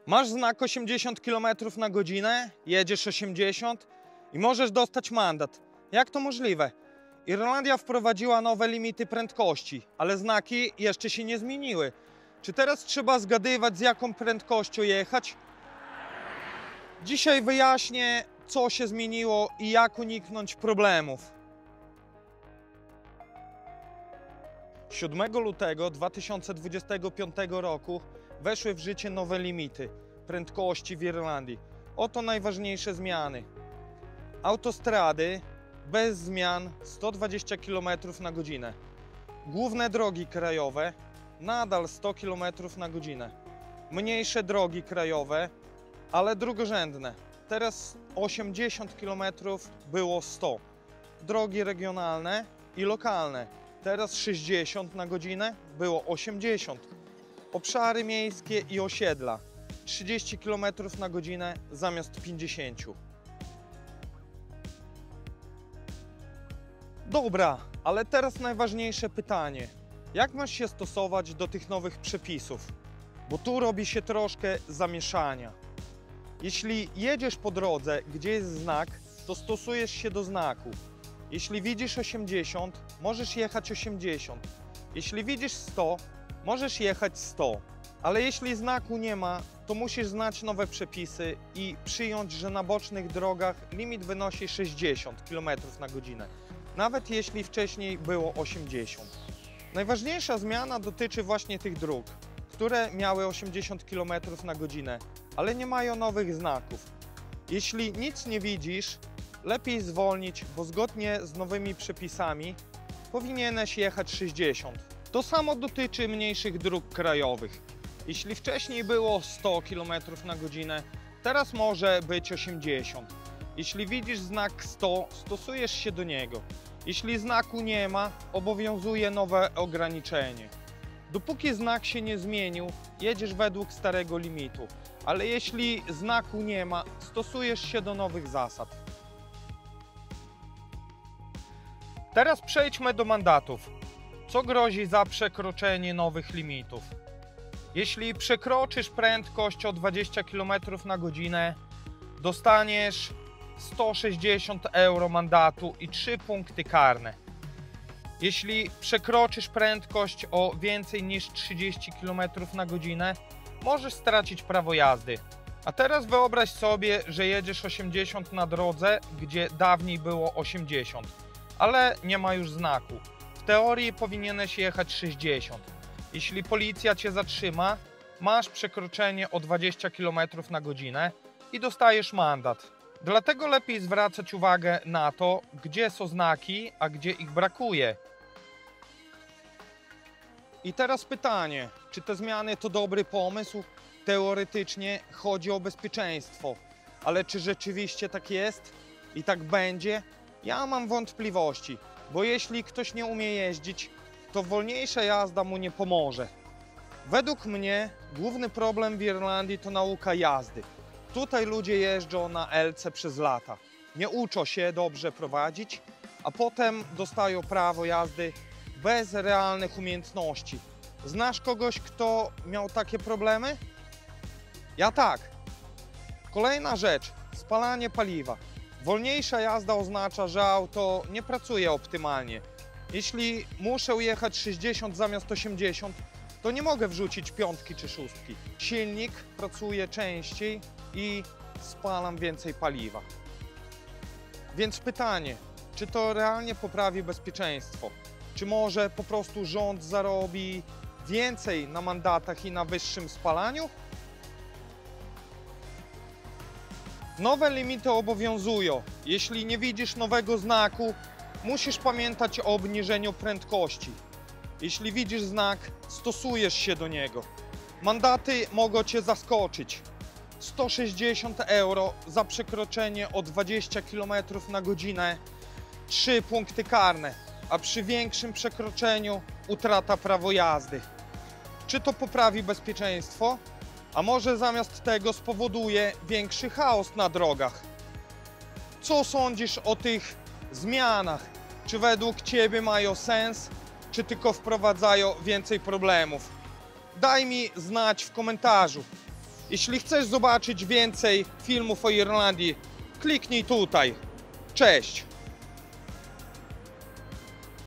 Masz znak 80 km na godzinę, jedziesz 80 i możesz dostać mandat. Jak to możliwe? Irlandia wprowadziła nowe limity prędkości, ale znaki jeszcze się nie zmieniły. Czy teraz trzeba zgadywać, z jaką prędkością jechać? Dzisiaj wyjaśnię, co się zmieniło i jak uniknąć problemów. 7 lutego 2025 roku weszły w życie nowe limity prędkości w Irlandii. Oto najważniejsze zmiany. Autostrady bez zmian 120 km na godzinę. Główne drogi krajowe nadal 100 km na godzinę. Mniejsze drogi krajowe, ale drugorzędne. Teraz 80 km było 100. Drogi regionalne i lokalne. Teraz 60 na godzinę było 80. Obszary miejskie i osiedla 30 km na godzinę zamiast 50. Dobra, ale teraz najważniejsze pytanie. Jak masz się stosować do tych nowych przepisów? Bo tu robi się troszkę zamieszania. Jeśli jedziesz po drodze, gdzie jest znak, to stosujesz się do znaku. Jeśli widzisz 80, możesz jechać 80. Jeśli widzisz 100, możesz jechać 100. Ale jeśli znaku nie ma, to musisz znać nowe przepisy i przyjąć, że na bocznych drogach limit wynosi 60 km na godzinę. Nawet jeśli wcześniej było 80. Najważniejsza zmiana dotyczy właśnie tych dróg, które miały 80 km na godzinę, ale nie mają nowych znaków. Jeśli nic nie widzisz, lepiej zwolnić, bo zgodnie z nowymi przepisami powinieneś jechać 60. To samo dotyczy mniejszych dróg krajowych. Jeśli wcześniej było 100 km na godzinę, teraz może być 80. Jeśli widzisz znak 100, stosujesz się do niego. Jeśli znaku nie ma, obowiązuje nowe ograniczenie. Dopóki znak się nie zmienił, jedziesz według starego limitu, ale jeśli znaku nie ma, stosujesz się do nowych zasad. Teraz przejdźmy do mandatów. Co grozi za przekroczenie nowych limitów? Jeśli przekroczysz prędkość o 20 km na godzinę, dostaniesz 160 euro mandatu i 3 punkty karne. Jeśli przekroczysz prędkość o więcej niż 30 km na godzinę, możesz stracić prawo jazdy. A teraz wyobraź sobie, że jedziesz 80 na drodze, gdzie dawniej było 80, ale nie ma już znaku. W teorii powinieneś jechać 60. Jeśli policja cię zatrzyma, masz przekroczenie o 20 km na godzinę i dostajesz mandat. Dlatego lepiej zwracać uwagę na to, gdzie są znaki, a gdzie ich brakuje. I teraz pytanie, czy te zmiany to dobry pomysł? Teoretycznie chodzi o bezpieczeństwo, ale czy rzeczywiście tak jest i tak będzie? Ja mam wątpliwości, bo jeśli ktoś nie umie jeździć, to wolniejsza jazda mu nie pomoże. Według mnie główny problem w Irlandii to nauka jazdy. Tutaj ludzie jeżdżą na LC przez lata, nie uczą się dobrze prowadzić, a potem dostają prawo jazdy bez realnych umiejętności. Znasz kogoś, kto miał takie problemy? Ja tak. Kolejna rzecz, spalanie paliwa. Wolniejsza jazda oznacza, że auto nie pracuje optymalnie. Jeśli muszę jechać 60 zamiast 80, to nie mogę wrzucić 5 czy 6. Silnik pracuje częściej i spalam więcej paliwa. Więc pytanie, czy to realnie poprawi bezpieczeństwo? Czy może po prostu rząd zarobi więcej na mandatach i na wyższym spalaniu? Nowe limity obowiązują. Jeśli nie widzisz nowego znaku, musisz pamiętać o obniżeniu prędkości. Jeśli widzisz znak, stosujesz się do niego. Mandaty mogą cię zaskoczyć. 160 euro za przekroczenie o 20 km na godzinę, 3 punkty karne, a przy większym przekroczeniu utrata prawa jazdy. Czy to poprawi bezpieczeństwo? A może zamiast tego spowoduje większy chaos na drogach? Co sądzisz o tych zmianach? Czy według Ciebie mają sens, czy tylko wprowadzają więcej problemów? Daj mi znać w komentarzu. Jeśli chcesz zobaczyć więcej filmów o Irlandii, kliknij tutaj. Cześć!